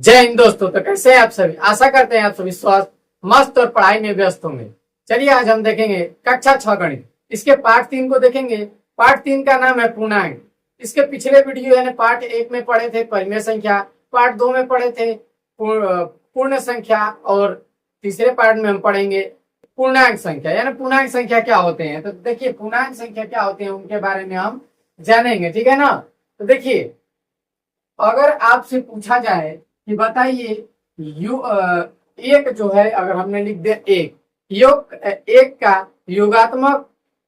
जय हिंद दोस्तों। तो कैसे हैं आप सभी। आशा करते हैं आप सभी स्वस्थ मस्त और पढ़ाई में व्यस्त होंगे। चलिए आज हम देखेंगे कक्षा 6 गणित। इसके पार्ट 3 को देखेंगे। पार्ट 3 का नाम है पूर्णांक। इसके पिछले वीडियो यानी पार्ट 1 में पढ़े थे परिमेय संख्या, पार्ट 2 में पढ़े थे पूर्ण संख्या और तीसरे पार्ट में हम पढ़ेंगे पूर्णांक संख्या। यानी पूर्णांक संख्या क्या होते हैं। तो देखिए पूर्णांक संख्या क्या होते हैं उनके बारे में हम जानेंगे, ठीक है ना। तो देखिए अगर आपसे पूछा जाए कि बताइए एक जो है, अगर हमने लिख दिया एक का योगात्मक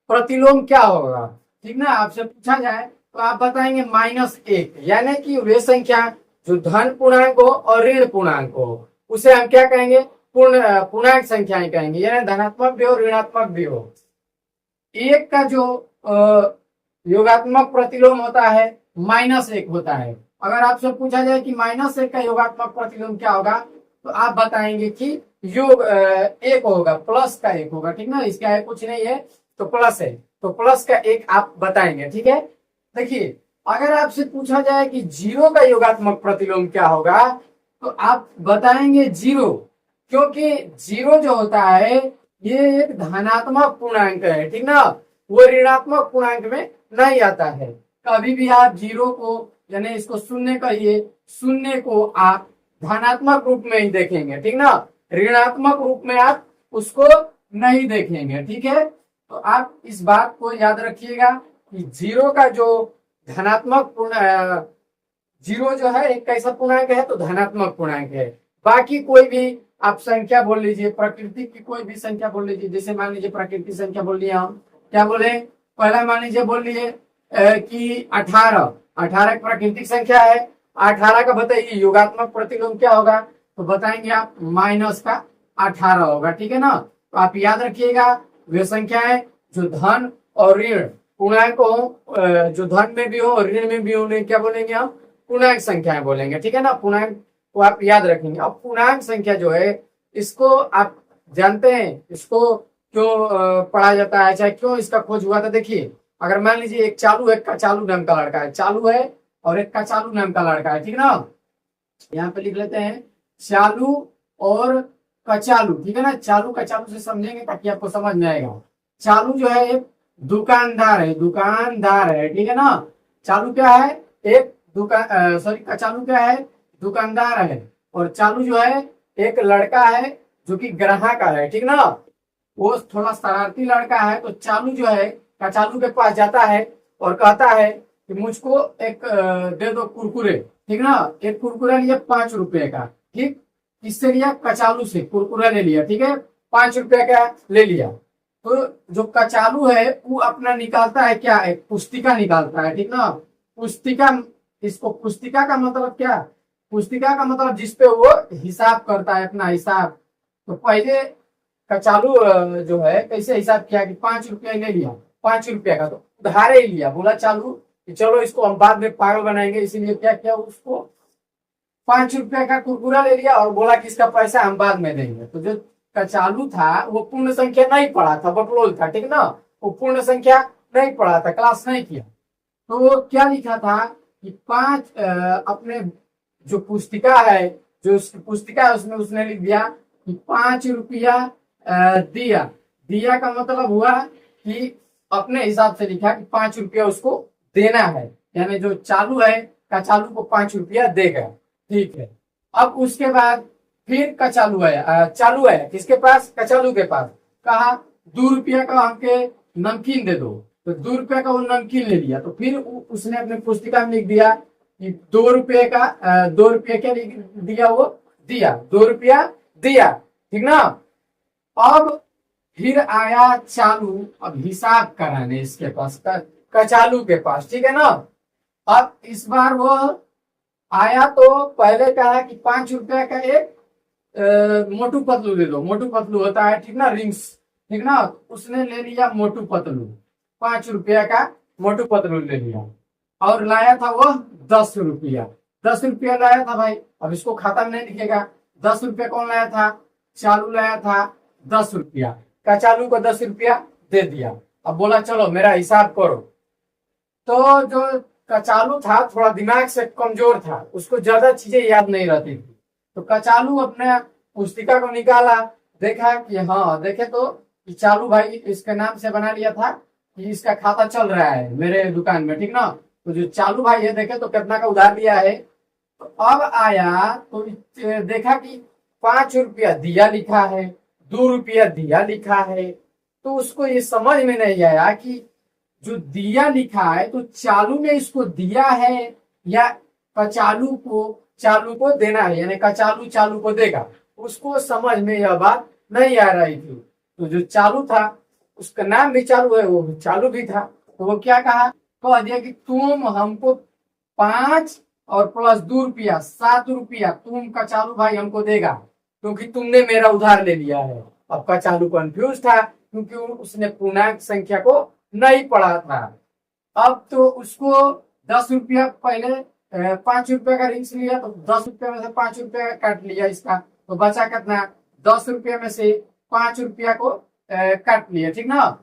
प्रतिलोम क्या होगा, ठीक ना। आपसे पूछा जाए तो आप बताएंगे -1, यानी कि वे संख्या जो धन पूर्णांक हो और ऋण पूर्णांक हो उसे हम क्या कहेंगे, पूर्णांक संख्याएं कहेंगे, यानी धनात्मक भी हो ऋणात्मक भी हो। एक का जो योगात्मक प्रतिलोम होता है -1 होता है। अगर आपसे पूछा जाए कि -1 का योगात्मक प्रतिलोम क्या होगा तो आप बताएंगे कि योग 1 होगा, प्लस का 1 होगा, ठीक ना। इसका है कुछ नहीं है तो प्लस है, तो प्लस का 1 आप बताएंगे, ठीक है। देखिए अगर आपसे पूछा जाए कि 0 का योगात्मक प्रतिलोम क्या होगा तो आप बताएंगे 0, क्योंकि 0 जो होता है ये एक धनात्मक पूर्णांक है, ठीक ना। वो ऋणात्मक पूर्णांक में नहीं आता है। कभी भी आप 0 को यानी इसको शून्य कहिए, शून्य को आप धनात्मक रूप में ही देखेंगे, ठीक ना। ऋणात्मक रूप में आप उसको नहीं देखेंगे, ठीक है। तो आप इस बात को याद रखिएगा कि 0 का जो धनात्मक 0 जो है एक कैसा पूर्णांक है तो धनात्मक पूर्णांक है। बाकी कोई भी आप संख्या बोल लीजिए, प्रकृति की कोई भी संख्या बोल लीजिए, जैसे मान लीजिए प्रकृति संख्या बोल लिया, हम क्या बोले, पहला मान लीजिए बोल लिए कि 18 एक प्राकृतिक संख्या है। 18 का बताइए योगात्मक प्रतिलोम क्या होगा तो बताएंगे आप -18 होगा, ठीक है ना। तो आप याद रखिएगा वे संख्याएं जो धन और ऋण पूर्णांक हो, जो धन में भी हो और ऋण में भी हो उन्हें क्या बोलेंगे हम, पूर्णांक संख्याएं बोलेंगे, ठीक है ना। पूर्णांक को आप याद रखेंगे। अब पूर्णांक संख्या जो है इसको आप जानते हैं इसको क्यों पढ़ा जाता है, चाहे क्यों इसका खोज हुआ था। देखिए अगर मान लीजिए एक का चालू नाम का लड़का है, चालू है और एक का चालू नाम का लड़का है, ठीक ना। यहाँ पे लिख लेते हैं चालू और कचालू, ठीक है ना। चालू कचालू से समझेंगे ताकि आपको समझ में आएगा। चालू जो है एक दुकानदार है, ठीक है ना। चालू क्या है, एक दुकान कचालू क्या है, दुकानदार है। और चालू जो है एक लड़का है जो कि ग्राहक है, ठीक ना। वो थोड़ा शरारती लड़का है। तो चालू जो है कचालू के पास जाता है और कहता है कि मुझको एक दे दो कुरकुरे, ठीक ना। एक कुरकुरा लिया 5 रुपए का, ठीक। किससे लिया, कचालू से कुरकुरा ले लिया, ठीक है, 5 रुपए का ले लिया। तो जो कचालू है वो अपना निकालता है क्या, एक पुस्तिका निकालता है, ठीक ना। पुस्तिका, इसको पुस्तिका का मतलब क्या, पुस्तिका का मतलब जिसपे वो हिसाब करता है, अपना हिसाब। तो पहले कचालू जो है कैसे हिसाब किया कि 5 रुपया ले लिया, 5 रुपया का तो उधार ही लिया। बोला चालू कि चलो इसको हम बाद में पागल बनाएंगे, इसीलिए क्या किया, उसको 5 रुपया का कुरकुरा ले लिया और बोला कि इसका पैसा हम बाद में देंगे। तो जो कचालू था वो पूर्ण संख्या नहीं पढ़ा था, बकलोल था, ठीक ना। वो पूर्ण संख्या नहीं पढ़ा था, क्लास नहीं किया। तो वो क्या लिखा था कि 5 अपने जो पुस्तिका है, जो पुस्तिका है उसमें उसने लिख दिया कि 5 रुपया दिया का मतलब हुआ कि अपने हिसाब से लिखा कि 5 रुपया उसको देना है, यानी जो चालू है कचालू को 5 रुपया देगा, ठीक है। अब उसके बाद फिर चालू है किसके पास, कचालू के पास। कहा 2 रुपया का हमके नमकीन दे दो, तो 2 रुपया का वो नमकीन ले लिया। तो फिर उसने अपने पुस्तिका में लिख दिया कि 2 रुपये क्या लिख दिया, वो दिया 2 रुपया दिया, ठीक ना। अब फिर आया चालू, अब हिसाब कराने इसके पास, कचालू के पास, ठीक है ना। अब इस बार वो आया तो पहले कहा कि 5 रुपया का एक मोटू पतलू दे दो, मोटू पतलू होता है, ठीक ना, रिंग्स, ठीक ना। उसने ले लिया मोटू पतलू, 5 रुपया का मोटू पतलू ले लिया और लाया था वो 10 रुपया, 10 रुपया लाया था भाई। अब इसको खाता में नहीं दिखेगा, 10 रुपया कौन लाया था, चालू लाया था 10 रुपया, कचालू को 10 रुपया दे दिया। अब बोला चलो मेरा हिसाब करो। तो जो कचालू था थोड़ा दिमाग से कमजोर था, उसको ज्यादा चीजें याद नहीं रहती थी। तो कचालू अपने पुस्तिका को निकाला, देखा कि हाँ, देखे तो कि चालू भाई इसके नाम से बना लिया था कि इसका खाता चल रहा है मेरे दुकान में, ठीक ना। तो जो चालू भाई है देखे तो कितना का उधार लिया है। तो अब आया तो देखा कि 5 रुपया दिया लिखा है, 2 रुपया दिया लिखा है। तो उसको ये समझ में नहीं आया कि जो दिया लिखा है तो चालू ने इसको दिया है या चालू को देना है, यानी कचालू चालू को देगा। उसको समझ में यह बात नहीं आ रही थी। तो जो चालू था उसका नाम भी चालू है, वो भी चालू भी था। तो वो क्या कह दिया कि तुम हमको 5 और प्लस 2 रुपया 7 रुपया तुम कचालू भाई हमको देगा, क्योंकि तुमने मेरा उधार ले लिया है। अब कचालू कंफ्यूज था क्योंकि उसने पूर्णांक संख्या को नहीं पढ़ा था। अब तो उसको 10 रुपया पहले 5 रुपया का रिंग्स लिया, तो 10 रुपया में से 5 रुपया काट लिया इसका, तो बचा कितना, 10 रुपया में से 5 रुपया को काट लिया, ठीक ना।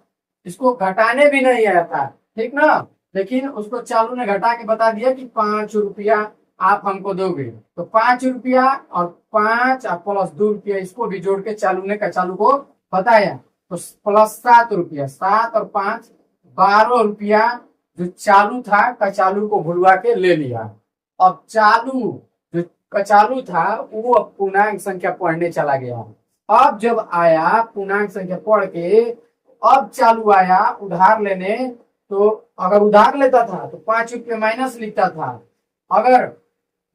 इसको घटाने भी नहीं आया था, ठीक ना, लेकिन उसको चालू ने घटा के बता दिया कि 5 रुपया आप हमको दोगे। तो 5 रुपया और 5 और प्लस 2 रुपया इसको भी जोड़ के चालू ने कचालू को बताया। तो प्लस 7 रुपया, 7 और 5 12 रुपया जो चालू था कचालू को भुलवा के ले लिया। अब चालू जो कचालू था वो अब पूर्णांक संख्या पढ़ने चला गया। अब जब आया पूर्णांक संख्या पढ़ के, अब चालू आया उधार लेने। तो अगर उधार लेता था तो 5 रुपये माइनस लिखता था। अगर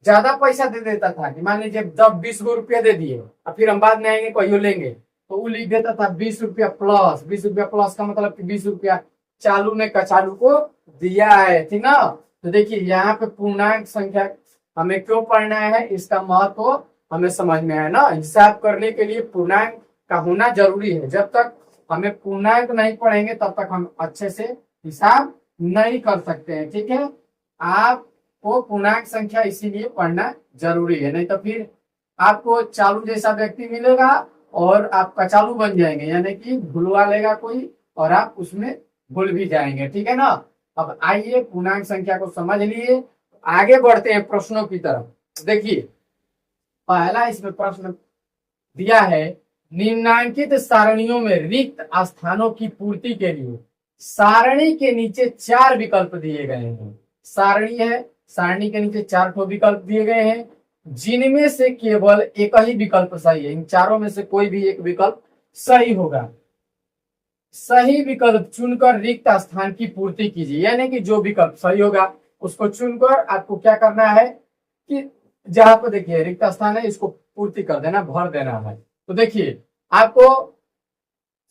ज्यादा पैसा दे देता था कि मान लीजिए 10-20 रुपया दे दिए और फिर हम बाद में आएंगे कहियो लेंगे, तो वो लिख देता था 20 रुपया प्लस। 20 रुपया प्लस का मतलब कि 20 रुपया चालू ने कचालू को दिया है, ठीक ना। तो देखिए यहाँ पे पूर्णांक संख्या हमें क्यों पढ़ना है, इसका महत्व हमें समझ में आया ना। हिसाब करने के लिए पूर्णांक का होना जरूरी है। जब तक हमें पूर्णांक नहीं पढ़ेंगे तब तक हम अच्छे से हिसाब नहीं कर सकते हैं, ठीक है। आपको पूर्णांक संख्या इसीलिए पढ़ना जरूरी है, नहीं तो फिर आपको चालू जैसा व्यक्ति मिलेगा और आप कचालू बन जाएंगे, यानी कि भुलवा लेगा कोई और आप उसमें भूल भी जाएंगे, ठीक है ना। अब आइए पूर्णांक संख्या को समझ लिए, आगे बढ़ते हैं प्रश्नों की तरफ। देखिए पहला इसमें प्रश्न दिया है, निम्नांकित सारणियों में रिक्त स्थानों की पूर्ति के लिए सारणी के नीचे 4 विकल्प दिए गए हैं। सारणी है, सारणी के नीचे 4 विकल्प दिए गए हैं, जिनमें से केवल एक ही विकल्प सही है। इन चारों में से कोई भी एक विकल्प सही होगा। सही विकल्प चुनकर रिक्त स्थान की पूर्ति कीजिए, यानी कि जो विकल्प सही होगा उसको चुनकर आपको क्या करना है कि जहां पर देखिए रिक्त स्थान है इसको पूर्ति कर देना, भर देना है। तो देखिए आपको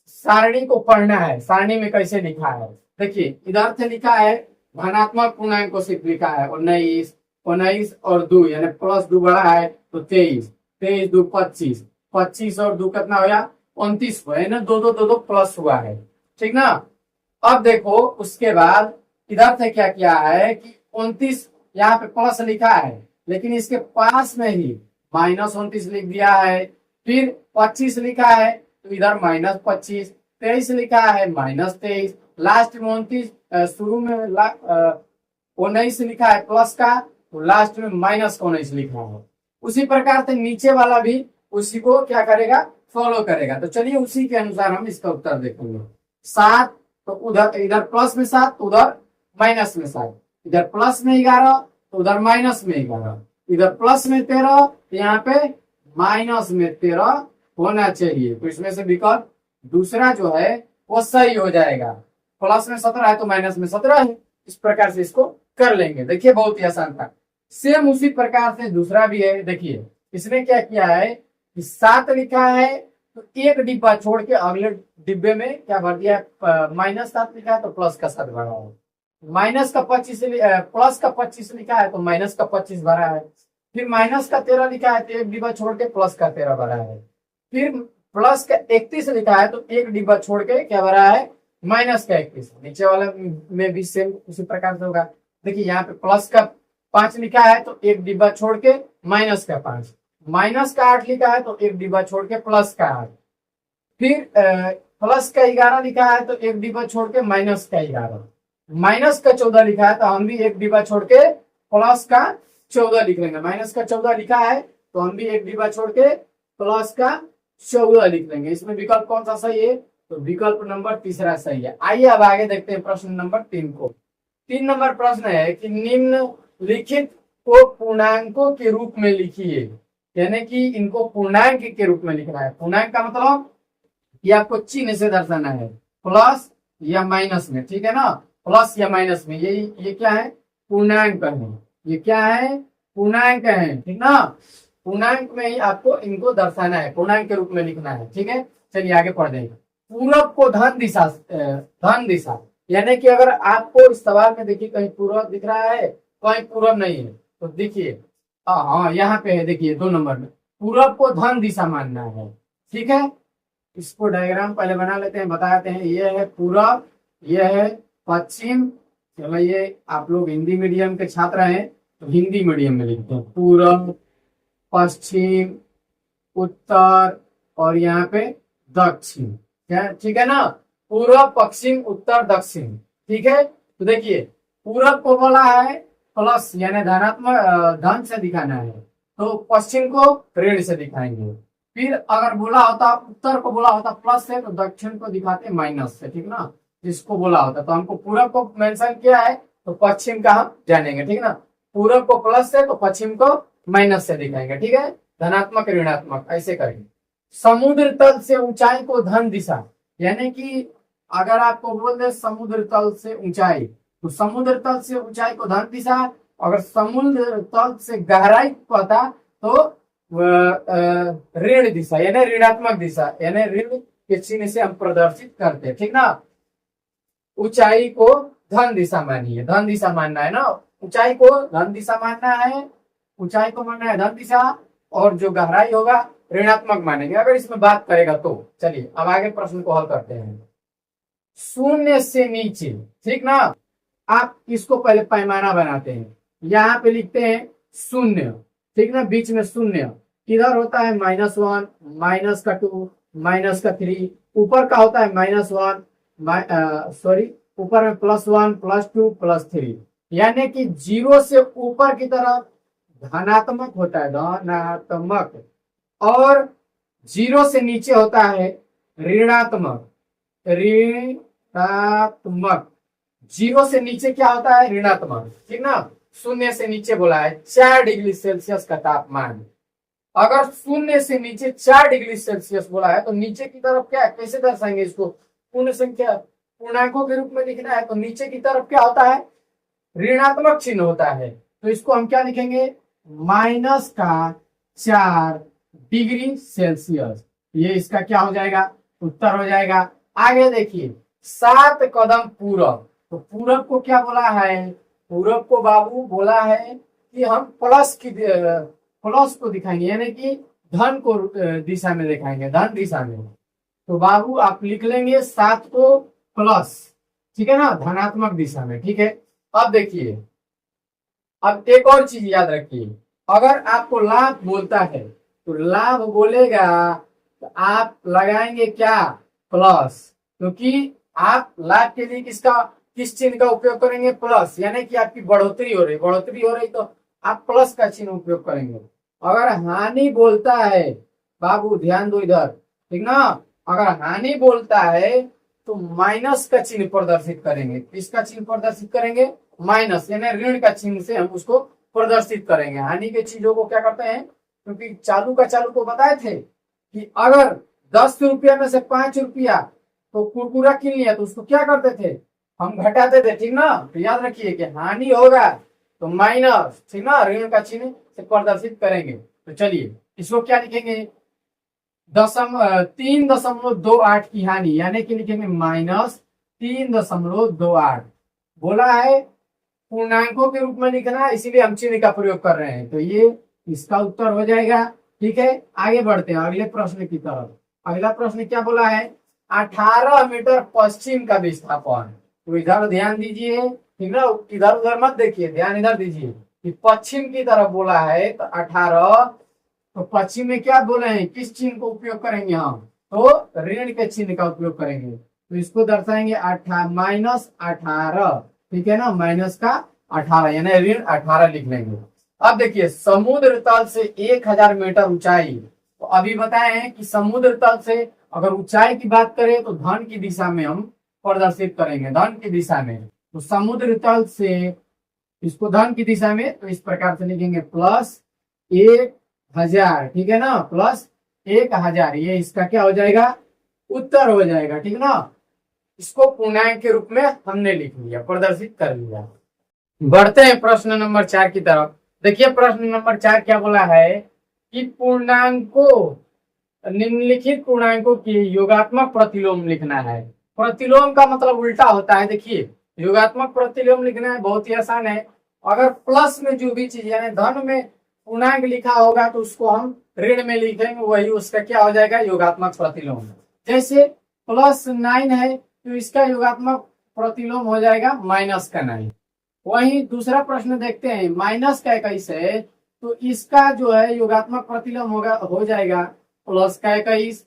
सारणी को पढ़ना है। सारणी में कैसे लिखा है, देखिए इधर से लिखा है धनात्मक पूर्णांक को सिर्फ लिखा है 19, 19 और 2 यानी प्लस 2 बड़ा है तो 23, 23 2 25, 25 और 2 कितना हो गया 29 हुआ है ना, 2 प्लस हुआ है, ठीक ना। अब देखो उसके बाद इधर से क्या किया है कि 29 यहाँ पे प्लस लिखा है लेकिन इसके पास में ही -29 लिख दिया है। फिर 25 लिखा है तो इधर -25, 23 लिखा है -23, लास्ट में 29, शुरू में 19 लिखा है प्लस का तो लास्ट में -19 लिखा है। उसी प्रकार से नीचे वाला भी उसी को क्या करेगा, फॉलो करेगा। तो चलिए उसी के अनुसार हम इसका उत्तर देखेंगे। 7 तो उधर इधर प्लस में 7 उधर माइनस में 7, इधर प्लस में 11 तो उधर माइनस में 11, इधर प्लस में 13 तो यहाँ पे माइनस में 13 होना चाहिए। तो इसमें से विकल्प दूसरा जो है वो सही हो जाएगा। प्लस में 17 है तो माइनस में 17 है। इस प्रकार से इसको कर लेंगे। देखिए बहुत ही आसान था। सेम उसी प्रकार से दूसरा भी है। देखिए इसने क्या किया है कि 7 लिखा है तो एक डिब्बा छोड़ के अगले डिब्बे में क्या भर दिया, -7 लिखा है तो प्लस का 7 भरा है। माइनस का 25 प्लस का 25 लिखा है तो माइनस का 25 भरा है। फिर माइनस का 13 लिखा है तो एक डिब्बा छोड़ के प्लस का 13 भरा है। फिर प्लस का 31 लिखा है तो एक डिब्बा छोड़ के क्या भरा है, माइनस का 31। नीचे वाले में भी सेम उसी प्रकार से होगा। देखिए यहाँ पे प्लस का 5 लिखा है तो एक डिब्बा छोड़ के माइनस का 5, माइनस का 8 लिखा है तो एक डिब्बा छोड़ के प्लस का 8, फिर प्लस का 11 लिखा है तो एक डिब्बा छोड़ के माइनस का 11, माइनस का 14 लिखा है तो हम भी एक डिब्बा छोड़ के प्लस का 14 लिख लेंगे। माइनस का 14 लिखा है तो हम भी एक डिब्बा छोड़ के प्लस का 14 लिख लेंगे। इसमें विकल्प कौन सा सही है? तो विकल्प नंबर तीसरा सही है। आइए अब आगे देखते हैं प्रश्न नंबर 3 को। 3 नंबर प्रश्न है कि निम्नलिखित को पूर्णांकों के रूप में लिखिए, यानी कि इनको पूर्णांक के रूप में लिखना है। पूर्णांक का मतलब ये आपको चिन्ह से दर्शाना है, प्लस या माइनस में, ठीक है ना, प्लस या माइनस में। ये क्या है? पूर्णांक है। ये क्या है? पूर्णांक है, ठीक ना। पूर्णांक में ही आपको इनको दर्शाना है, पूर्णांक के रूप में लिखना है, ठीक है। चलिए आगे पढ़ देंगे। पूरब को धन दिशा, यानी कि अगर आपको इस सवाल में देखिए कहीं पूरब दिख रहा है, कहीं पूरब नहीं है, तो देखिए हाँ यहाँ पे है, देखिए 2 नंबर में पूरब को धन दिशा मानना है, ठीक है। इसको डायग्राम पहले बना लेते हैं, बताते हैं। ये है पूरब, ये है पश्चिम। चलो ये आप लोग हिंदी मीडियम के छात्र हैं तो हिंदी मीडियम में लिखते हैं, पूरब, पश्चिम, उत्तर और यहाँ पे दक्षिण, ठीक है ना। पूर्व, पश्चिम, उत्तर, दक्षिण, ठीक है। तो देखिए पूरब को बोला है प्लस यानी धनात्मक धन से दिखाना है, तो पश्चिम को ऋण से दिखाएंगे। फिर अगर बोला होता उत्तर को बोला होता प्लस से, तो दक्षिण को दिखाते माइनस से, ठीक ना। जिसको बोला होता तो हमको पूरब को मेंशन किया है तो पश्चिम का हम जानेंगे, ठीक ना। पूरब को प्लस से तो पश्चिम को माइनस से दिखाएंगे, ठीक है। धनात्मक ऋणात्मक ऐसे करेंगे। समुद्र तल से ऊंचाई को धन दिशा, यानी कि अगर आपको बोल दे समुद्र तल से ऊंचाई, तो समुद्र तल से ऊंचाई को धन दिशा। अगर समुद्र तल से गहराई पता तो ऋण दिशा यानी ऋणात्मक दिशा, यानी ऋण के चिन्ह से हम प्रदर्शित करते हैं, ठीक ना। ऊंचाई को धन दिशा मानिए, धन दिशा मानना है ना, ऊंचाई को धन दिशा मानना है, ऊंचाई को मानना है धन दिशा, और जो गहराई होगा ऋणात्मक मानेंगे अगर इसमें बात करेगा तो। चलिए अब आगे प्रश्न को हल करते हैं। शून्य से नीचे, ठीक ना। आप इसको पहले पैमाना बनाते हैं, यहाँ पे लिखते हैं शून्य, ठीक ना, बीच में शून्य। किधर होता है -1, माइनस का 2, माइनस का 3, ऊपर का होता है -1, सॉरी ऊपर में +1, +2, +3, यानी कि 0 से ऊपर की तरफ धनात्मक होता है, धनात्मक, और 0 से नीचे होता है ऋणात्मक, ऋणात्मक। 0 से नीचे क्या होता है? ऋणात्मक, ठीक ना। शून्य से नीचे बोला है 4 डिग्री सेल्सियस का तापमान। अगर शून्य से नीचे 4 डिग्री सेल्सियस बोला है तो नीचे की तरफ क्या, कैसे दर्शाएंगे इसको? पूर्ण संख्या, पूर्णांकों के रूप में लिखना है तो नीचे की तरफ क्या होता है? ऋणात्मक चिन्ह होता है। तो इसको हम क्या लिखेंगे? -4 डिग्री सेल्सियस। ये इसका क्या हो जाएगा? उत्तर हो जाएगा। आगे देखिए 7 कदम पूरब, तो पूरब को क्या बोला है? पूरब को बाबू बोला है कि हम प्लस को दिखाएंगे, यानी कि धन को दिशा में दिखाएंगे, धन दिशा में। तो बाबू आप लिख लेंगे 7 को प्लस, ठीक है ना, धनात्मक दिशा में, ठीक है। अब देखिए, अब एक और चीज याद रखिए, अगर आपको लाभ बोलता है तो लाभ बोलेगा तो आप लगाएंगे क्या? प्लस, क्योंकि आप लाभ के लिए किस चिन्ह का उपयोग करेंगे? प्लस, यानी कि आपकी बढ़ोतरी हो रही तो आप प्लस का चिन्ह उपयोग करेंगे। अगर हानि बोलता है, बाबू ध्यान दो इधर, ठीक ना, अगर हानि बोलता है तो माइनस का चिन्ह प्रदर्शित करेंगे। किसका चिन्ह प्रदर्शित करेंगे? माइनस, यानी ऋण का चिन्ह से हम उसको प्रदर्शित करेंगे। हानि के चीजों को क्या करते हैं, क्योंकि चालू को बताए थे कि अगर 10 रुपया में से 5 रुपया तो कुरकुरा किन लिया तो उसको क्या करते थे? हम घटाते थे, ठीक ना। तो याद रखिए कि हानि होगा तो माइनस, ठीक ना, ऋण का चिन्ह से प्रदर्शित करेंगे। तो चलिए इसको क्या लिखेंगे? 3.28 की हानि, यानी कि लिखेंगे -3.28। बोला है पूर्णांकों के रूप में लिखना, इसीलिए हम चिन्ह का प्रयोग कर रहे हैं, तो ये इसका उत्तर हो जाएगा, ठीक है। आगे बढ़ते हैं अगले प्रश्न की तरफ। अगला प्रश्न क्या बोला है? 18 मीटर पश्चिम का विस्थापन। तो इधर ध्यान दीजिए, ठीक ना, इधर उधर मत देखिए, ध्यान इधर दीजिए कि पश्चिम की तरफ बोला है तो 18, तो पश्चिम में क्या बोले हैं? किस चिन्ह को उपयोग करेंगे हम? तो ऋण के चिन्ह का उपयोग करेंगे। तो इसको दर्शाएंगे -18, ठीक है ना, माइनस का 18 यानी ऋण 18 लिख लेंगे। अब देखिए समुद्र तल से 1000 मीटर ऊंचाई, तो अभी बताए हैं कि समुद्र तल से अगर ऊंचाई की बात करें तो धन की दिशा में हम प्रदर्शित करेंगे, धन की दिशा में। तो समुद्र तल से इसको धन की दिशा में तो इस प्रकार से लिखेंगे +1000, ठीक है ना, +1000, ये इसका क्या हो जाएगा, उत्तर हो जाएगा, ठीक ना। इसको पूर्णांक के रूप में हमने लिख लिया, प्रदर्शित कर लिया। बढ़ते हैं प्रश्न नंबर 4 की तरफ। देखिए प्रश्न नंबर 4 क्या बोला है कि पूर्णांकों, निम्नलिखित पूर्णांकों की योगात्मक प्रतिलोम लिखना है। प्रतिलोम का मतलब उल्टा होता है। देखिए योगात्मक प्रतिलोम लिखना है, बहुत ही आसान है। अगर प्लस में जो भी चीज यानी धन में पूर्णांक लिखा होगा तो उसको हम ऋण में लिखेंगे, वही उसका क्या हो जाएगा, योगात्मक प्रतिलोम। जैसे +9 है तो इसका योगात्मक प्रतिलोम हो जाएगा -9। वहीं दूसरा प्रश्न देखते हैं, -21 है तो इसका जो है योगात्मक प्रतिलोम हो जाएगा +21।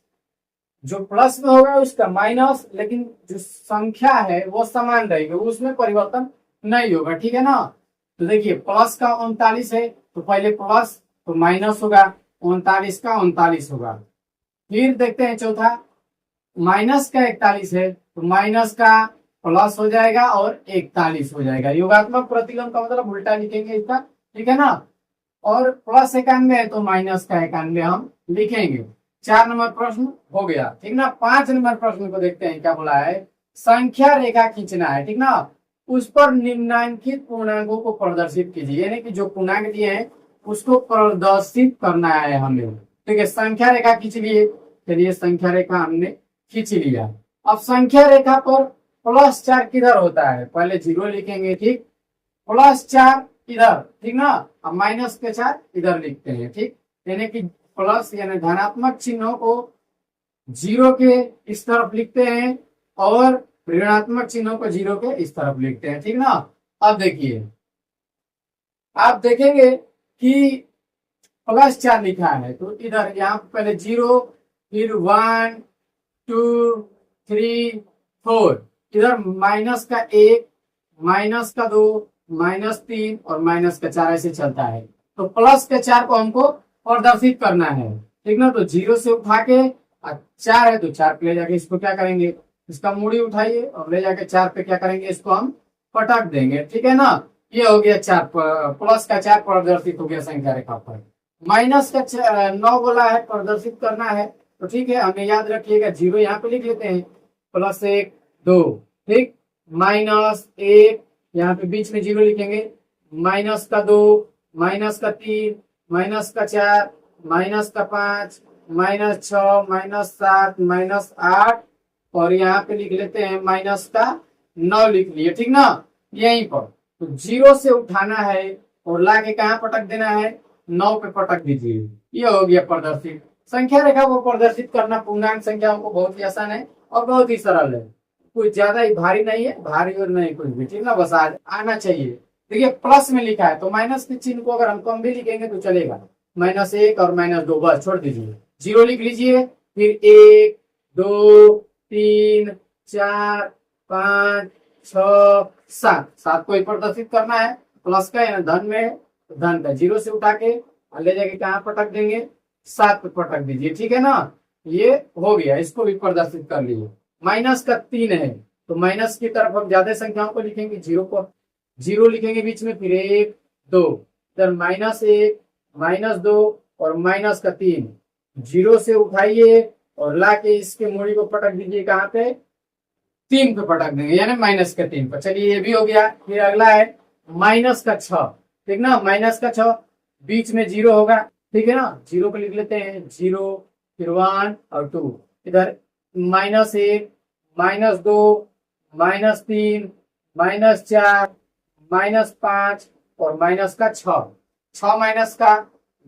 जो प्लस में होगा उसका माइनस, लेकिन जो संख्या है वो समान रहेगी, उसमें परिवर्तन नहीं होगा, ठीक है ना। तो देखिए प्लस का 39 है तो पहले प्लस तो माइनस होगा, 39 का 39 होगा। फिर देखते हैं चौथा, माइनस का 41 है तो माइनस का प्लस हो जाएगा और 41 हो जाएगा। योगात्मक प्रतिलोम का मतलब उल्टा लिखेंगे इसका, ठीक है ना। और +91 है तो माइनस का 91 हम लिखेंगे। 4 नंबर प्रश्न हो गया, ठीक ना। 5 नंबर प्रश्न को देखते हैं क्या बोला है, संख्या रेखा खींचना है, ठीक ना। उस पर निम्नांकित पूर्णांकों को प्रदर्शित कीजिए, यानी कि जो पूर्णांक दिए हैं उसको प्रदर्शित करना है हमें, ठीक है। संख्या रेखा खींच लिए, चलिए संख्या रेखा हमने खींच लिया। अब संख्या रेखा पर +4 किधर होता है, पहले 0 लिखेंगे, ठीक। +4 इधर, ठीक ना। अब -4 इधर लिखते हैं, ठीक। यानी कि प्लस यानी धनात्मक चिन्हों को 0 के इस तरफ लिखते हैं और ऋणात्मक चिन्हों को 0 के इस तरफ लिखते हैं, ठीक ना। अब देखिए आप देखेंगे कि +4 लिखा है तो इधर यहाँ पहले 0, फिर 1 2 3 4, इधर -1, -2, -3 और -4 ऐसे चलता है। तो +4 को हमको प्रदर्शित करना है, ठीक ना। तो 0 से उठा के 4 है तो 4 पे ले जाके इसको क्या करेंगे, इसका मूड़ी उठाइए और ले जाके 4 पे क्या करेंगे, इसको हम पटक देंगे, ठीक है ना। ये हो गया 4, +4 प्रदर्शित हो गया संख्या रेखा पर। -9 बोला है प्रदर्शित करना है, तो ठीक है हमें याद रखिएगा 0 यहाँ पे लिख लेते हैं, +1 2, ठीक। -1 यहाँ पे बीच में 0 लिखेंगे, -2, -3, -4, -5, -6, -7, -8 और यहाँ पे लिख लेते हैं -9 लिख लिए, ठीक ना। यहीं पर तो 0 से उठाना है और लाके कहाँ पटक देना है, 9 पे पटक दीजिए। ये हो गया प्रदर्शित। संख्या रेखा को प्रदर्शित करना पूर्णांक संख्याओं को बहुत ही आसान है और बहुत ही सरल है, कुछ ज्यादा ही भारी नहीं है, भारी और नहीं कुछ भी, ठीक ना। बस आज आना चाहिए। देखिए प्लस में लिखा है तो माइनस के चिन्ह को अगर हम कम भी लिखेंगे तो चलेगा, -1 और -2 बस छोड़ दीजिए, 0 लिख लीजिए, फिर 1 2 3 4 5 6 7 को प्रदर्शित करना है। प्लस का है धन में, तो धन का 0 से उठा के ले जाके कहाँ पटक देंगे, 7 पे पटक दीजिए, ठीक है ना। ये हो गया, इसको भी प्रदर्शित कर लीजिए। -3 है तो माइनस की तरफ हम ज्यादा संख्याओं को लिखेंगे, 0 लिखेंगे बीच में, फिर 1 2, इधर -1 -2 और -3, 0 से उठाइए और लाके इसके मूड़ी को पटक दीजिए कहाँ पे, 3 पे पटक देंगे, यानी -3 पर। चलिए ये भी हो गया। फिर अगला है -6, ठीक ना। -6 बीच में 0 होगा, ठीक है ना। 0 को लिख लेते हैं, 0 फिर 1 और 2, इधर -1 -2 -3 -4 -5 और -6,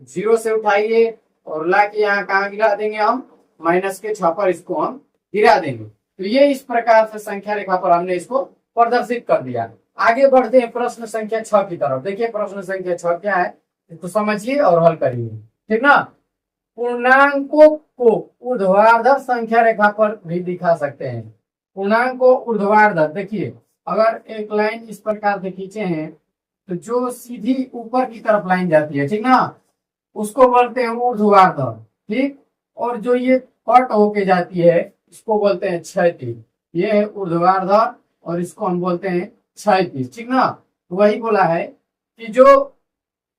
0 से उठाइए और लाके यहाँ कहाँ गिरा देंगे हम, -6 पर इसको हम गिरा देंगे। तो ये इस प्रकार से संख्या रेखा पर हमने इसको प्रदर्शित कर दिया। आगे बढ़ते हैं प्रश्न संख्या 6 की तरफ। देखिए प्रश्न संख्या 6 क्या है, इसको समझिए और हल करिए, ठीक ना। पूर्णांकों को ऊर्ध्वाधर संख्या रेखा पर भी दिखा सकते हैं। पूर्णांक को ऊर्ध्वाधर, देखिए अगर एक लाइन इस प्रकार से खींचे हैं तो जो सीधी ऊपर की तरफ लाइन जाती है, ठीक ना, उसको बोलते हैं ऊर्ध्वाधर, ठीक। और जो ये कट होके जाती है इसको बोलते हैं क्षैतिज। ये है ऊर्ध्वाधर और इसको हम बोलते हैं क्षैतिज, ठीक ना। वही बोला है कि जो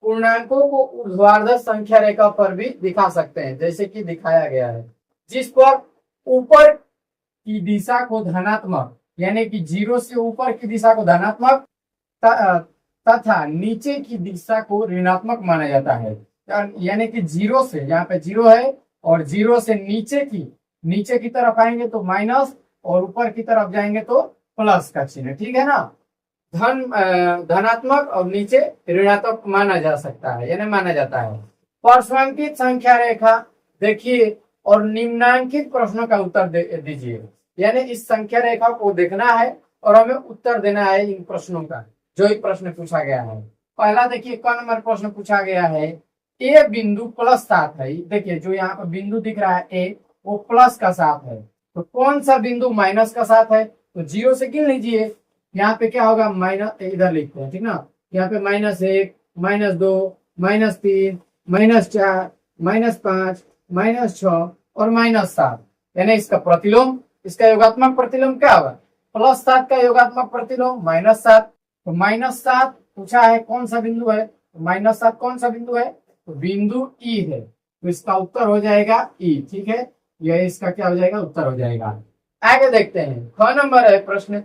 पूर्णांकों को ऊर्ध्वाधर संख्या रेखा पर भी दिखा सकते हैं, जैसे कि दिखाया गया है, जिस पर ऊपर की दिशा को धनात्मक यानी कि 0 से ऊपर की दिशा को धनात्मक तथा नीचे की दिशा को ऋणात्मक माना जाता है। यानी कि 0 से, यहाँ पे 0 है और 0 से नीचे की तरफ आएंगे तो माइनस और ऊपर की तरफ जाएंगे तो प्लस का चिन्ह, ठीक है ना। धनात्मक और नीचे ऋणात्मक माना जा सकता है, यानी माना जाता है। पार्श्वांकित संख्या रेखा देखिए और निम्नांकित प्रश्नों का उत्तर दीजिए। यानी इस संख्या रेखा को देखना है और हमें उत्तर देना है इन प्रश्नों का, जो एक प्रश्न पूछा गया है। पहला देखिए क नंबर प्रश्न पूछा गया है, ए बिंदु +7 है। देखिए जो यहाँ पर बिंदु दिख रहा है ए, वो प्लस का 7 है, तो कौन सा बिंदु माइनस का 7 है? तो 0 से गिन लीजिए। यहाँ पे क्या होगा, माइनस, इधर लिखते हैं, ठीक ना। यहाँ पे -1, -2, -3, -4, -5, -6 और -7, यानी इसका प्रतिलोम, इसका योगात्मक प्रतिलोम क्या होगा? +7 का योगात्मक प्रतिलोम -7। तो -7 पूछा है कौन सा बिंदु है, तो -7 कौन सा बिंदु है? तो बिंदु ई है, तो इसका उत्तर हो जाएगा ई, ठीक है। यह इसका क्या हो जाएगा, उत्तर हो जाएगा। आगे देखते हैं, ख नंबर है प्रश्न,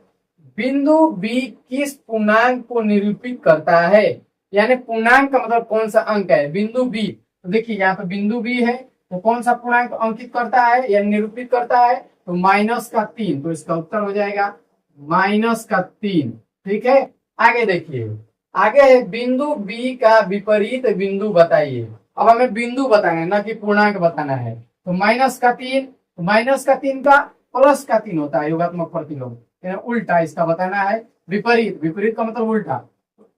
बिंदु बी किस पूर्णांक को निरूपित करता है? यानी पूर्णांक का मतलब कौन सा अंक है? बिंदु बी, तो देखिए यहाँ पे बिंदु बी है, तो कौन सा पूर्णांक अंकित करता है या निरूपित करता है? तो -3, तो इसका उत्तर हो जाएगा -3, ठीक है। आगे देखिए, आगे है बिंदु बी का विपरीत बिंदु बताइए। अब हमें बिंदु बताना है, ना कि पूर्णांक बताना है। तो -3, तो -3 का +3 होता है योगात्मक प्रतिलोम, उल्टा इसका बताना है। विपरीत, विपरीत का मतलब उल्टा।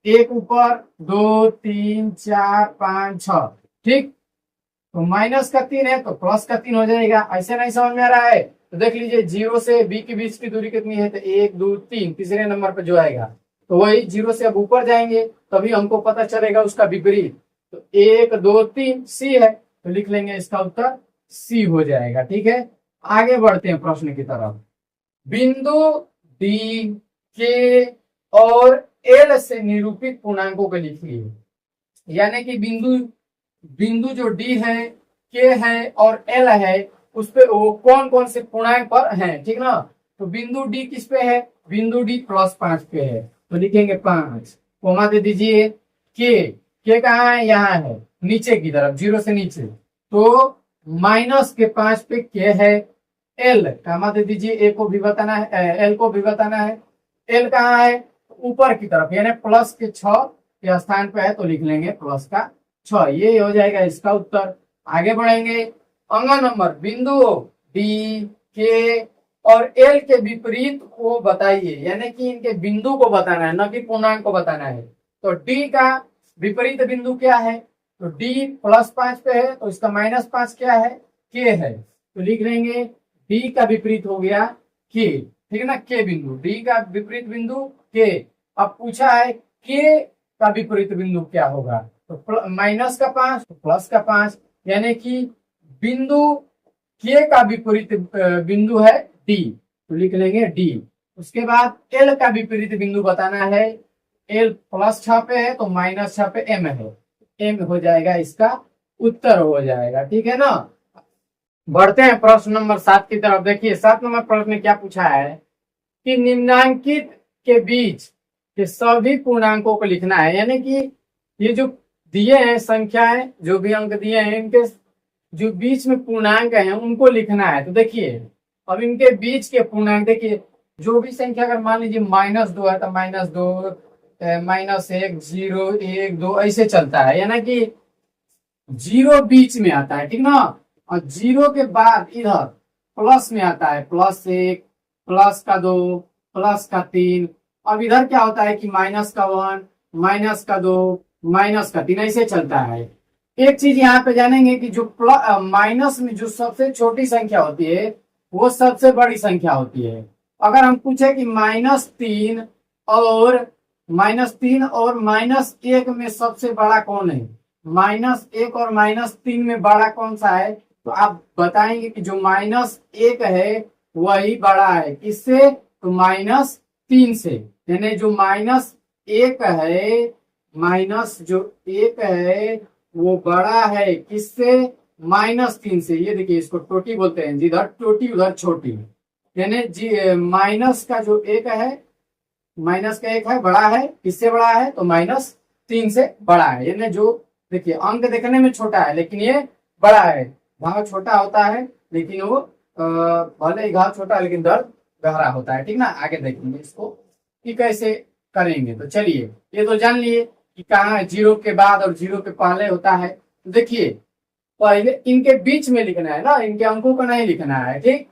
1 ऊपर, 2, 3, 4, 5, 6, ठीक। तो -3 है तो +3 हो जाएगा। ऐसे नहीं समझ में आ रहा है तो देख लीजिए 0 से बी के बीच की दूरी कितनी है, तो 1, 2, 3, तीसरे नंबर पे जो आएगा, तो वही 0 से अब ऊपर जाएंगे तभी हमको पता चलेगा उसका विपरीत। तो 1, 2, 3 सी है, तो लिख लेंगे इसका उत्तर सी हो जाएगा, ठीक है। आगे बढ़ते हैं प्रश्न की तरफ। बिंदु डी, के और एल से निरूपित पूर्णांकों को लिखिए। यानी कि बिंदु जो डी है, के है और एल है, उस पे वो कौन कौन से पूर्णांक पर हैं, ठीक ना। तो बिंदु डी किस पे है? बिंदु डी +5 पे है, तो लिखेंगे 5, कोमा दे दीजिए। के कहाँ है? यहाँ है, नीचे की तरफ, 0 से नीचे, तो -5 पे के है। एल कामा दे दीजिए, ए को भी बताना है, एल को भी बताना है। एल कहाँ है? ऊपर की तरफ, यानी +6 के स्थान पे है, तो लिख लेंगे +6। ये हो जाएगा इसका उत्तर। आगे बढ़ेंगे, अंग नंबर, बिंदु डी, के और एल के विपरीत को बताइए। यानी कि इनके बिंदु को बताना है, न कि पूर्णांक को बताना है। तो डी का विपरीत बिंदु क्या है? तो डी +5 पे है, तो इसका -5 क्या है? के है, तो लिख लेंगे डी का विपरीत हो गया के, ठीक है ना। के बिंदु, डी का विपरीत बिंदु के। अब पूछा है के का विपरीत बिंदु क्या होगा? तो -5 तो +5, यानी कि बिंदु के का विपरीत बिंदु है डी, तो लिख लेंगे डी। उसके बाद एल का विपरीत बिंदु बताना है। एल +6 पे है, तो -6 पे एम है, एम हो जाएगा, इसका उत्तर हो जाएगा, ठीक है ना। बढ़ते हैं प्रश्न नंबर 7 की तरफ। देखिए 7 नंबर प्रश्न में क्या पूछा है कि निम्नांकित के बीच के सभी पूर्णांकों को लिखना है। यानी कि ये जो दिए हैं संख्याएं, जो भी अंक दिए हैं, इनके जो बीच में पूर्णांक हैं उनको लिखना है। तो देखिए अब इनके बीच के पूर्णांक, देखिए जो भी संख्या अगर मान लीजिए -2 है तो -2, -1, 0, 1, 2 ऐसे चलता है, यानी कि 0 बीच में आता है, ठीक ना। और 0 के बाद इधर प्लस में आता है, +1, +2, +3। अब इधर क्या होता है कि -1, -2, -3 ऐसे चलता है। एक चीज यहाँ पे जानेंगे कि जो माइनस में जो सबसे छोटी संख्या होती है वो सबसे बड़ी संख्या होती है। अगर हम पूछे कि -3 और -3 और -1 में सबसे बड़ा कौन है? -1 और -3 में बड़ा कौन सा है? तो आप बताएंगे कि जो -1 है वही बड़ा है, किससे? तो -3 से। यानी जो -1 है, -1 है वो बड़ा है किससे? -3 से। ये देखिए, इसको टोटी बोलते हैं, जिधर टोटी उधर छोटी। यानी जी माइनस का जो 1 है, -1 है बड़ा है, किससे बड़ा है? तो -3 से बड़ा है। यानी जो देखिए अंक देखने में छोटा है लेकिन ये बड़ा है। घाव छोटा होता है लेकिन वो भले ही घाव छोटा है लेकिन दर्द गहरा होता है। ठीक ना? आगे देखेंगे इसको कि कैसे करेंगे। तो चलिए, ये तो जान लिए कि कहाँ 0 के बाद और 0 के पहले होता है। तो देखिए, पहले इनके बीच में लिखना है ना, इनके अंकों को नहीं लिखना है। ठीक,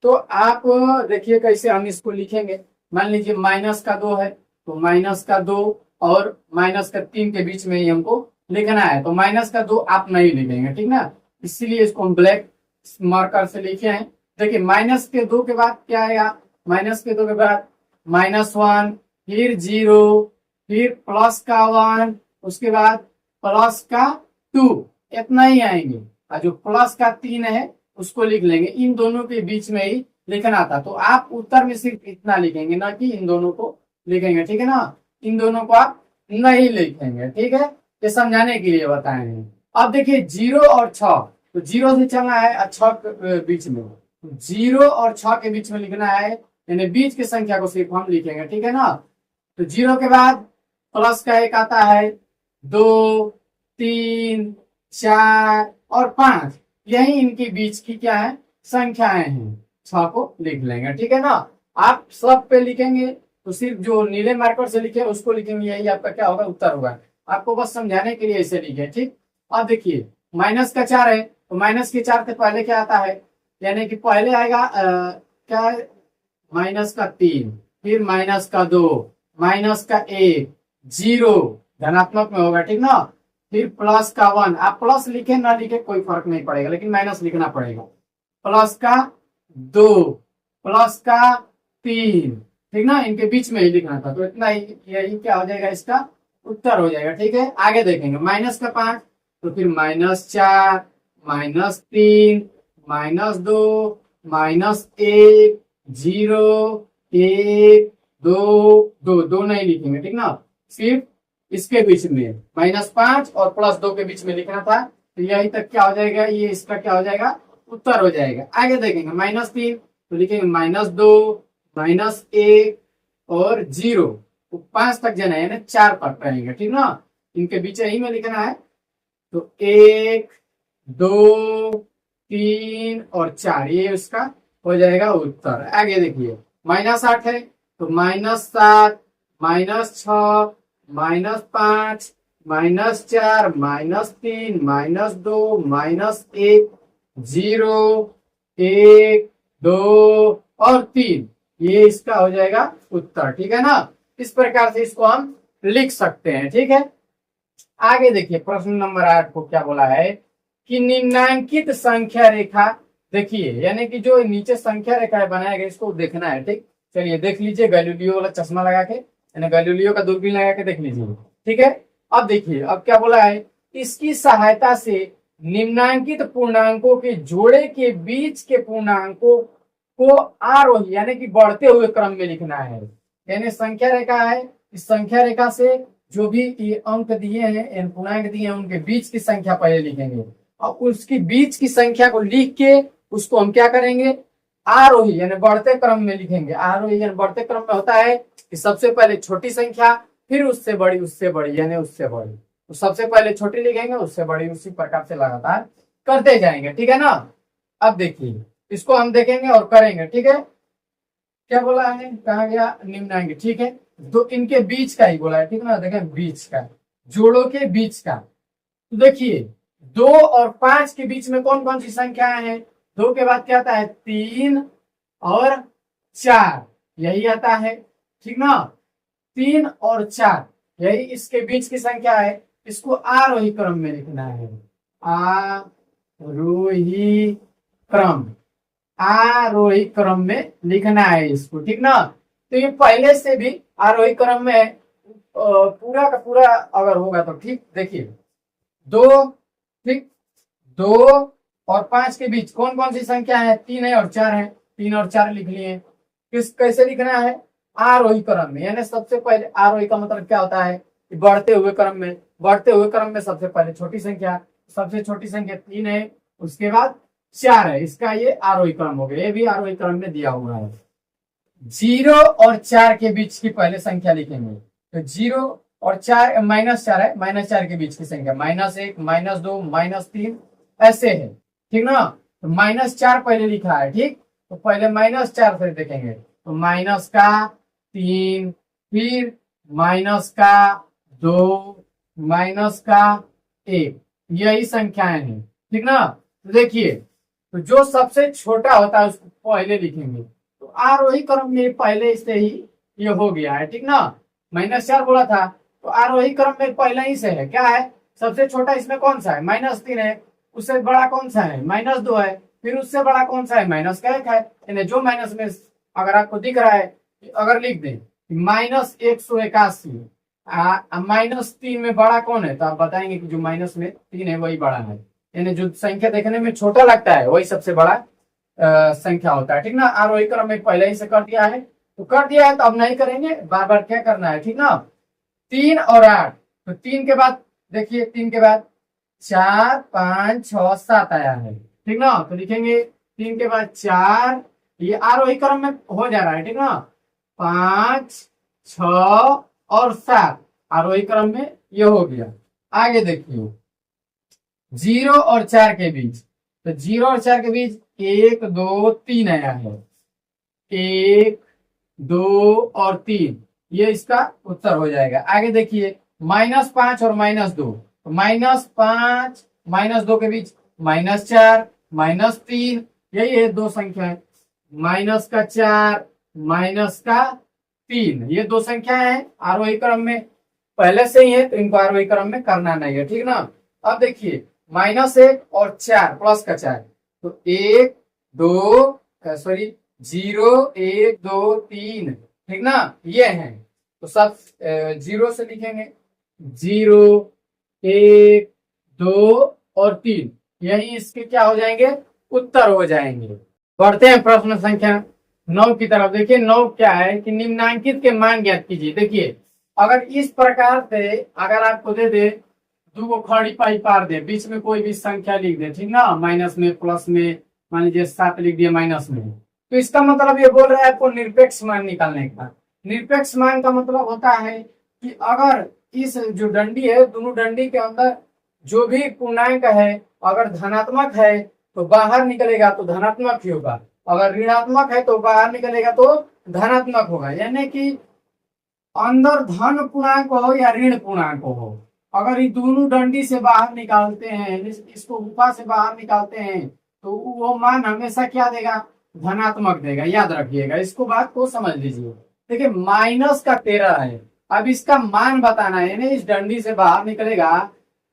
तो आप देखिए कैसे हम इसको लिखेंगे। मान लीजिए -2 है, तो -2 और -3 के बीच में ही हमको लिखना है। तो -2 आप नहीं लिखेंगे, ठीक ना? इसीलिए इसको हम ब्लैक मार्कर से लिखे हैं। देखिए, -2 के बाद क्या आएगा? -2 के बाद -1, फिर 0, फिर +1, उसके बाद +2, इतना ही आएंगे। और जो +3 है उसको लिख लेंगे। इन दोनों के बीच में ही लिखना था, तो आप उत्तर में सिर्फ इतना लिखेंगे, ना कि इन दोनों को लिखेंगे। ठीक है ना? इन दोनों को आप नहीं लिखेंगे। ठीक है, ये समझाने के लिए बताए हैं। अब देखिए 0 और 6, तो 0 से चलना है और 6 के बीच में। 0 और 6 के बीच में लिखना है, यानी बीच की संख्या को सिर्फ हम लिखेंगे। ठीक है ना? तो 0 के बाद प्लस का 1 आता है, 2, 3, 4 और 5, यही इनके बीच की क्या है? संख्याएं हैं। 6 को लिख लेंगे। ठीक है ना? आप सब पे लिखेंगे तो सिर्फ जो नीले मार्कर से लिखे उसको लिखेंगे, यही आपका क्या होगा? उत्तर होगा। आपको बस समझाने के लिए ऐसे लिखे। ठीक, अब देखिए -4 है, तो -4 से पहले क्या आता है? यानी कि पहले आएगा क्या? -3, फिर -2, -1, 0 धनात्मक में होगा। ठीक ना? फिर +1, आप प्लस लिखे ना लिखे कोई फर्क नहीं पड़ेगा, लेकिन माइनस लिखना पड़ेगा। +2, +3, ठीक ना? इनके बीच में ही लिखना था, तो इतना ही, यही क्या हो जाएगा? इसका उत्तर हो जाएगा। ठीक है, आगे देखेंगे। -5, तो फिर -4, -3, -2, -1, 0, 1, 2, 2 नहीं लिखेंगे। ठीक ना? सिर्फ इसके बीच में -5 और +2 के बीच में लिखना था, तो यही तक क्या हो जाएगा? ये इसका क्या हो जाएगा? उत्तर हो जाएगा। आगे देखेंगे -3, तो लिखेंगे -2, -1 और 0, तो 5 तक जाना है, यानी 4 तक रहेंगे। ठीक ना? इनके बीच ही में लिखना है, तो 1, 2, 3 और 4, ये उसका हो जाएगा उत्तर। आगे देखिए, -8 है, तो -7, -6, -5, -4, -3, -2, -1, 0, 1, 2 और 3, ये इसका हो जाएगा उत्तर। ठीक है ना? इस प्रकार से इसको हम लिख सकते हैं। ठीक है, आगे देखिए प्रश्न नंबर 8 को क्या बोला है कि निम्नांकित संख्या रेखा, देखिए यानी कि जो नीचे संख्या रेखा बनाया गया इसको देखना है। ठीक, चलिए देख लीजिए, गैलीलियो वाला चश्मा लगा के, यानी गैलीलियो का दूरबीन लगा के देख लीजिए। ठीक है, अब देखिए, अब क्या बोला है? इसकी सहायता से निम्नांकित पूर्णांकों के जोड़े के बीच के पूर्णांकों को आरोही यानी कि बढ़ते हुए क्रम में लिखना है। यानी संख्या रेखा है, इस संख्या रेखा से जो भी ये अंक दिए हैं, पूर्णांक दिए हैं, उनके बीच की संख्या पहले लिखेंगे और उसकी बीच की संख्या को लिख के उसको हम क्या करेंगे? आरोही यानी बढ़ते क्रम में लिखेंगे। आरोही यानी बढ़ते क्रम में होता है कि सबसे पहले छोटी संख्या, फिर उससे बड़ी, उससे बड़ी, यानी उससे बड़ी। तो सबसे पहले छोटी लिखेंगे, उससे बड़ी, उसी प्रकार से लगातार करते जाएंगे। ठीक है ना? अब देखिए, इसको हम देखेंगे और करेंगे। ठीक है, क्या बोला है? कहा गया निम्नांकित। ठीक है, तो इनके बीच का ही बोला है। ठीक है ना? देखें, बीच का, जोड़ों के बीच का। तो देखिए 2 और 5 के बीच में कौन कौन सी संख्याएं हैं? 2 के बाद क्या आता है? 3 और 4, यही आता है। ठीक ना? 3 और 4, यही इसके बीच की संख्या है। इसको आरोही क्रम में लिखना है। आरोही क्रम, आरोही क्रम में लिखना है इसको। ठीक ना? तो ये पहले से भी आरोही क्रम में है, पूरा का पूरा अगर होगा तो ठीक। देखिए 2, ठीक, 2 और 5 के बीच कौन कौन सी संख्या है? 3 है और 4 है। 3 और 4 लिख लिए। कैसे लिखना है? आरोही क्रम में, यानी सबसे पहले आरोही का मतलब क्या होता है कि बढ़ते हुए क्रम में। बढ़ते हुए क्रम में सबसे पहले छोटी संख्या, सबसे छोटी संख्या 3 है, उसके बाद 4 है। इसका ये आरोही क्रम हो गया, ये भी आरोही क्रम में दिया हुआ है। 0 और 4 के बीच की पहले संख्या लिखेंगे। तो 0 और 4 -4 है, -4 के बीच की संख्या -1, -2, -3 ऐसे है, ठीक ना। तो -4 पहले लिखा है, ठीक। तो पहले -4 से देखेंगे, तो माइनस का 3, फिर माइनस का 2, माइनस का 1, यही संख्याएं हैं, ठीक ना। तो देखिए, तो जो सबसे छोटा होता है उसको पहले लिखेंगे। तो आरोही क्रम में पहले से ही ये हो गया है, ठीक ना। -4 बोला था, तो आरोही क्रम में पहले ही से है। क्या है? सबसे छोटा इसमें कौन सा है? -3 है। उससे बड़ा कौन सा है? -2 है। फिर उससे बड़ा कौन सा है? -1 है। यानी जो माइनस में अगर आपको दिख रहा है, अगर लिख दें -181, -3 में बड़ा कौन है, तो आप बताएंगे कि जो माइनस में 3 है वही बड़ा है। यानी जो संख्या देखने में छोटा लगता है वही सबसे बड़ा संख्या होता है, ठीक ना। आरोही क्रम में पहले ही से कर दिया है, तो कर दिया है तो अब नहीं करेंगे, बार बार क्या करना है, ठीक ना। 3 और 8, तो 3 के बाद देखिए, 3 के बाद 4, 5, 6, 7 आया है, ठीक ना। तो लिखेंगे 3 के बाद 4, ये आरोही क्रम में हो जा रहा है, ठीक ना। 5, 6 और 7 आरोही क्रम में ये हो गया। आगे देखिए 0 और 4 के बीच, तो 0 और 4 के बीच 1, 2, 3 आया है। 1, 2 और 3, ये इसका उत्तर हो जाएगा। आगे देखिए -5 और -2, तो -5 -2 के बीच -4, -3, यही है दो संख्या है। -4 -3, ये दो संख्या है आरोही क्रम में पहले से ही है, तो इनको आरोही क्रम में करना नहीं है, ठीक ना। अब देखिए -1 और 4 प्लस का 4, तो 1, 2, 0, 1, 2, 3, ठीक ना, ये है। तो सब 0 से लिखेंगे, 0, 1, 2 और 3, यही इसके क्या हो जाएंगे? उत्तर हो जाएंगे। बढ़ते हैं प्रश्न संख्या 9 की तरफ। देखिए 9 क्या है कि निम्नांकित के मान ज्ञात कीजिए। देखिए अगर इस प्रकार से अगर आपको दे दे, दो खड़ी पाई पार दे, बीच में कोई भी संख्या लिख दे, ठीक ना, माइनस में प्लस में, मान लीजिए 7 लिख दिया माइनस में, तो इसका मतलब ये बोल रहा है आपको निरपेक्ष मान निकालने का। निरपेक्ष मान का मतलब होता है कि अगर इस जो डंडी है, दोनों डंडी के अंदर जो भी पूर्णांक है अगर धनात्मक है तो बाहर निकलेगा तो धनात्मक ही होगा, अगर ऋणात्मक है तो बाहर निकलेगा तो धनात्मक होगा। यानी कि अंदर धन पूर्णांक हो या ऋण पूर्णांक हो, अगर ये दोनों डंडी से बाहर निकालते हैं, इसको ऊपर से बाहर निकालते हैं, तो वो मान हमेशा क्या देगा? धनात्मक देगा। याद रखिएगा, इसको बात को समझ लीजिए। देखिए -13 है, अब इसका मान बताना है, यानी इस डंडी से बाहर निकलेगा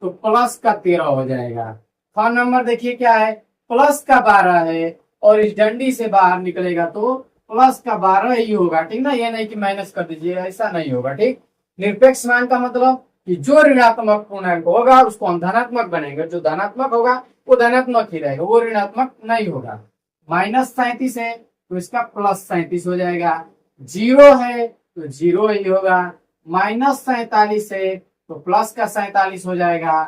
तो +13 हो जाएगा। ख नंबर देखिए क्या है, +12 है, और इस डंडी से बाहर निकलेगा तो +12 ही होगा, ठीक ना। ये नहीं कि माइनस कर दीजिए, ऐसा नहीं होगा, ठीक। निरपेक्ष मान का मतलब कि जो ऋणात्मक पूर्णांक होगा उसको हम धनात्मक बनाएंगे, जो धनात्मक होगा वो धनात्मक ही रहेगा, वो ऋणात्मक नहीं होगा। -37 है तो इसका +37 हो जाएगा। 0 है तो 0 ही होगा। -47 है तो प्लस का 47 हो जाएगा।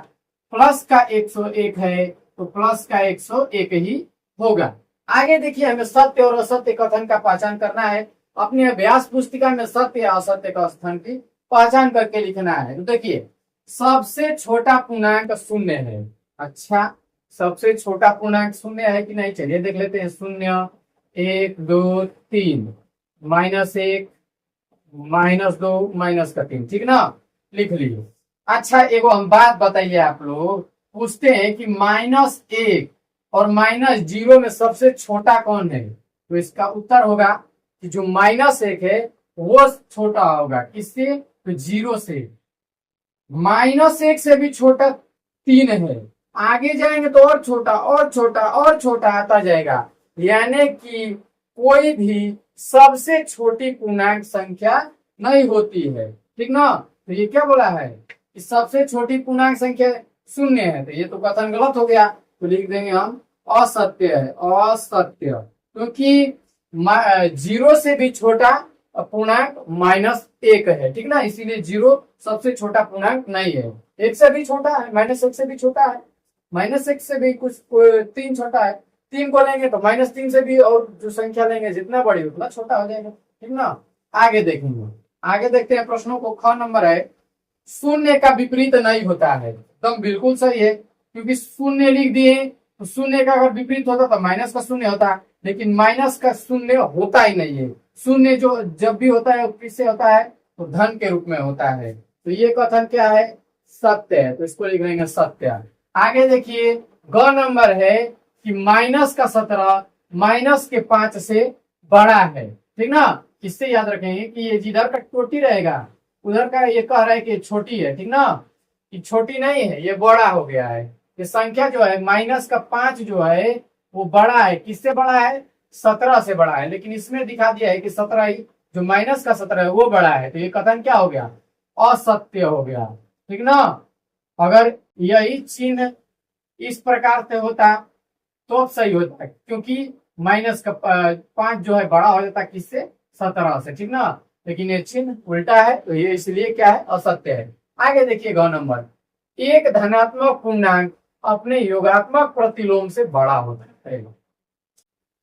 प्लस का 101 है तो प्लस का 101 ही होगा। आगे देखिए हमें सत्य और असत्य कथन का पहचान करना है। अपनी अभ्यास पुस्तिका में सत्य या असत्य का स्थान की पहचान करके लिखना है। तो देखिए सबसे छोटा पूर्णांक 0 है। अच्छा, सबसे छोटा पूर्णांक 0 है कि नहीं, चलिए देख लेते हैं। 0, 1, 2, 3, -1, -2, -3, ठीक ना, लिख लिए। अच्छा एगो हम बात बताइए, आप लोग पूछते हैं कि -1 और -0 में सबसे छोटा कौन है, तो इसका उत्तर होगा कि जो -1 है वो छोटा होगा। किससे? तो 0 से। -1 से भी छोटा 3 है, आगे जाएंगे तो और छोटा और छोटा और छोटा आता जाएगा। यानी कि कोई भी सबसे छोटी पूर्णांक संख्या नहीं होती है, ठीक ना। तो ये क्या बोला है कि सबसे छोटी पूर्णांक संख्या शून्य है, तो ये तो कथन गलत हो गया, तो लिख देंगे हम असत्य है, असत्य, क्योंकि जीरो से भी छोटा पूर्णांक -1 है, ठीक ना, इसीलिए जीरो सबसे छोटा पूर्णांक नहीं है। एक से भी छोटा है, -1 से भी छोटा है, -1 से भी कुछ 3 छोटा है, 3 को लेंगे तो -3 से भी और जो संख्या लेंगे जितना बड़ी उतना छोटा हो जाएगा, ठीक ना। आगे देखेंगे, आगे देखते हैं प्रश्नों को। ख नंबर है, शून्य का विपरीत नहीं होता है। एकदम बिल्कुल सही है, क्योंकि शून्य लिख दिए तो शून्य का अगर विपरीत होता तो माइनस का शून्य होता, लेकिन माइनस का शून्य होता ही नहीं है। शून्य जो जब भी होता है वो किससे होता है, तो धन के रूप में होता है। तो ये कथन क्या है, सत्य है, तो इसको लिख देंगे सत्य। आगे देखिए, ग नंबर है कि -17 -5 से बड़ा है, ठीक ना। इससे याद रखेंगे कि ये जिधर का छोटी रहेगा उधर का ये कह रहा है कि छोटी है, ठीक ना, ये छोटी नहीं है, ये बड़ा हो गया है। ये संख्या जो है -5 जो है वो बड़ा है, किससे बड़ा है, 17 से बड़ा है, लेकिन इसमें दिखा दिया है कि 17 ही जो -17 है वो बड़ा है, तो ये कथन क्या हो गया, असत्य हो गया, ठीक ना। अगर यही चिन्ह इस प्रकार से होता तो सही होता, क्योंकि -5 जो है बड़ा हो जाता किससे, 17 से, ठीक ना, लेकिन ये चिन्ह उल्टा है, तो ये इसलिए क्या है, असत्य है। आगे देखिए ग नंबर, एक धनात्मक पूर्णांक अपने योगात्मक प्रतिलोम से बड़ा होता है।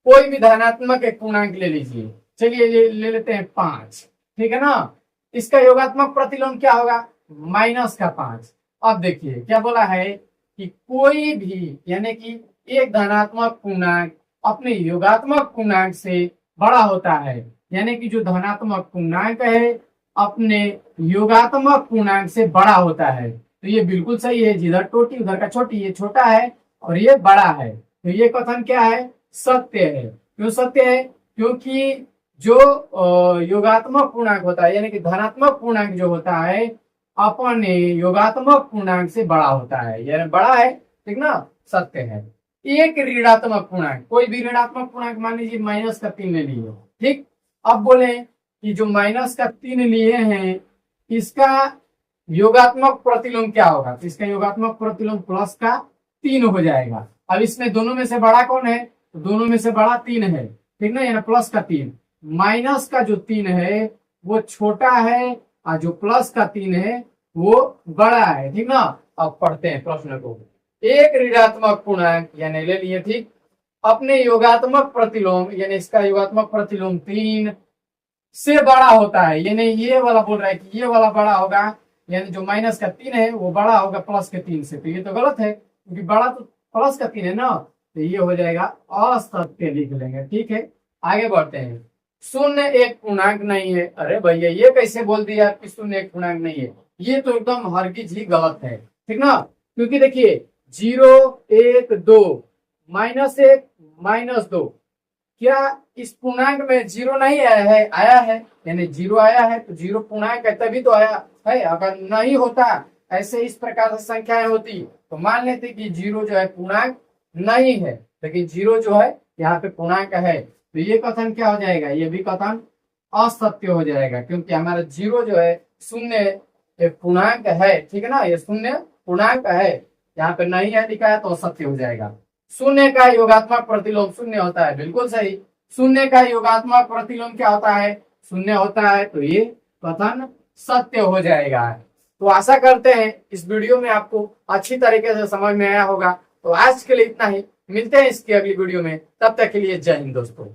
कोई भी धनात्मक एक पूर्णांक ले लीजिए, चलिए ले लेते हैं 5, ठीक है ना। इसका योगात्मक प्रतिलोम क्या होगा, -5। अब देखिए क्या बोला है कि कोई भी यानी कि एक धनात्मक पूर्णांक अपने योगात्मक पूर्णांक से बड़ा होता है, यानी कि जो धनात्मक पूर्णांक है अपने योगात्मक पूर्णांक से बड़ा होता है। तो ये बिल्कुल सही है, जिधर छोटी उधर का छोटी, ये छोटा है और ये बड़ा है, तो ये कथन क्या है, सत्य है। क्यों सत्य है, क्योंकि जो योगात्मक पूर्णांक होता है यानी कि धनात्मक पूर्णांक जो होता है अपने योगात्मक पूर्णांक से बड़ा होता है, यानी बड़ा है, ठीक ना, सत्य है। एक ऋणात्मक पूर्णांक, कोई भी ऋणात्मक पूर्णांक मान लीजिए -3 ले लिए, ठीक। अब बोले कि जो -3 लिए हैं इसका योगात्मक प्रतिलोम क्या होगा, तो इसका योगात्मक प्रतिलोम +3 हो जाएगा। अब इसमें दोनों में से बड़ा कौन है, तो दोनों में से बड़ा 3 है, ठीक ना, यानी +3, माइनस का जो 3 है वो छोटा है और जो +3 है वो बड़ा है, ठीक ना। अब पढ़ते हैं प्रश्न को। एक ऋणात्मक पूर्णांक यानी ले लिए, ठीक, अपने योगात्मक प्रतिलोम यानी इसका योगात्मक प्रतिलोम 3 से बड़ा होता है, यानी ये वाला बोल रहा है कि ये वाला बड़ा होगा, यानी जो -3 है वो बड़ा होगा +3 से, तो ये तो गलत है, क्योंकि बड़ा तो +3 है ना, तो ये हो जाएगा असत्य, लिख लेंगे, ठीक है। आगे बढ़ते हैं, शून्य एक पूर्णांक नहीं है। अरे भैया ये कैसे बोल दिया कि शून्य एक पूर्णांक नहीं है, ये तो एकदम हरगिज ही गलत है, ठीक ना, क्योंकि देखिए 0 1 2 -1 -2, क्या इस पूर्णांक में 0 नहीं आया है, यानी 0 आया है तो 0 पूर्णांक है तभी तो आया है। अगर नहीं होता, ऐसे इस प्रकार से संख्याएं होती तो मान लेते कि 0 जो है पूर्णांक नहीं है, लेकिन 0 जो है यहाँ पे पूर्णांक है, तो ये कथन क्या हो जाएगा, ये भी कथन असत्य हो जाएगा, क्योंकि हमारा 0 जो है शून्य एक पूर्णांक है, ठीक है ना, ये शून्य पूर्णांक है, यहाँ पे नहीं है लिखा है तो असत्य हो जाएगा। शून्य का योगात्मक प्रतिलोम शून्य होता है, बिल्कुल सही, शून्य का योगात्मक प्रतिलोम क्या होता है, शून्य होता है, तो ये कथन सत्य हो जाएगा। तो आशा करते हैं इस वीडियो में आपको अच्छी तरीके से समझ में आया होगा। तो आज के लिए इतना ही, मिलते हैं इसकी अगली वीडियो में, तब तक के लिए जय हिंद दोस्तों।